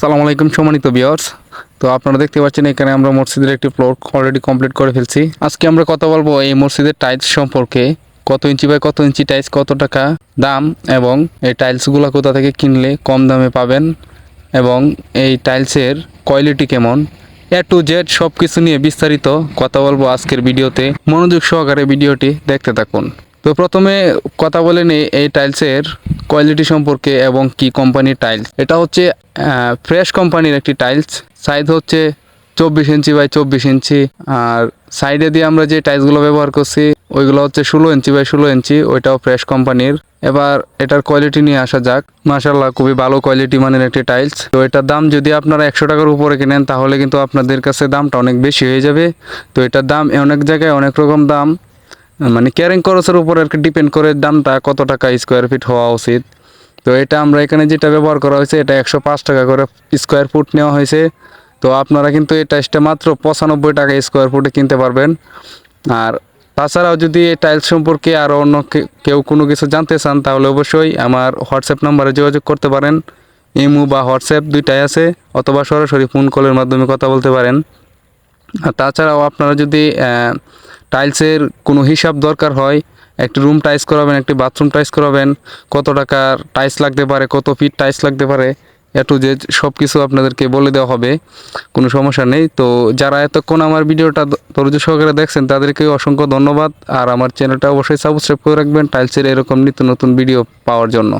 আসসালামু আলাইকুম সম্মানিত ভিউয়ার্স। তো আপনারা দেখতে পাচ্ছেন এখানে আমরা মসজিদের একটি ফ্লোর অলরেডি কমপ্লিট করে ফেলছি। আজকে আমরা কথা বলবো এই মসজিদের টাইলস সম্পর্কে। কত ইঞ্চি বাই কত ইঞ্চি টাইলস, কত টাকা দাম, এবং এই টাইলসগুলো কোথা থেকে কিনলে কম দামে পাবেন, এবং এই টাইলসের কোয়ালিটি কেমন, টু জেড সব কিছু নিয়ে বিস্তারিত কথা বলবো আজকের ভিডিওতে। মনোযোগ সহকারে ভিডিওটি দেখতে থাকুন। তো প্রথমে কথা বলে নিই এই টাইলসের কোয়ালিটি সম্পর্কে এবং কি কোম্পানির টাইলস। এটা হচ্ছে ফ্রেশ কোম্পানির একটি টাইলস। সাইজ হচ্ছে 24 ইঞ্চি বাই 24 ইঞ্চি। আর সাইডে দিয়ে আমরা যে টাইলসগুলো ব্যবহার করছি ওইগুলো হচ্ছে 16 ইঞ্চি বাই 16 ইঞ্চি, ওইটাও ফ্রেশ কোম্পানির। এবার এটার কোয়ালিটি নিয়ে আসা যাক। মাশাআল্লাহ, খুবই ভালো কোয়ালিটি মানের একটি টাইলস। তো এটার দাম যদি আপনারা 100 টাকার উপরে কেনেন তাহলে কিন্তু আপনাদের কাছে দামটা অনেক বেশি হয়ে যাবে। তো এটার দাম অনেক জায়গায় অনেক রকম দাম, মানে ক্যারিং খরচের উপর আর কি ডিপেন্ড করে দামটা কত টাকা স্কোয়ার ফিট হওয়া উচিত। তো এটা আমরা এখানে যেটা ব্যবহার করা হয়েছে এটা 105 টাকা করে স্কোয়ার ফুট নেওয়া হয়েছে। তো আপনারা কিন্তু এই টাইলসটা মাত্র 95 টাকা স্কোয়ার ফুটে কিনতে পারবেন। আর তাছাড়াও যদি এই টাইলস সম্পর্কে আরও অন্য কেউ কোনো কিছু জানতে চান তাহলে অবশ্যই আমার হোয়াটসঅ্যাপ নাম্বারে যোগাযোগ করতে পারেন। ইমো বা হোয়াটসঅ্যাপ দুইটাই আছে, অথবা সরাসরি ফোন কলের মাধ্যমে কথা বলতে পারেন। আর তাছাড়াও আপনারা যদি টাইলসের কোনো হিসাব দরকার হয়, একটি রুম টাইলস করাবেন, একটি বাথরুম টাইলস করাবেন, কত টাকার টাইলস লাগতে পারে, কত ফিট টাইলস লাগতে পারে, টু জেড সব কিছু আপনাদেরকে বলে দেওয়া হবে, কোনো সমস্যা নেই। তো যারা এতক্ষণ আমার ভিডিওটা ধৈর্য সহকারে দেখছেন তাদেরকে অসংখ্য ধন্যবাদ। আর আমার চ্যানেলটা অবশ্যই সাবস্ক্রাইব করে রাখবেন টাইলসের এরকম নিত্য নতুন ভিডিও পাওয়ার জন্য।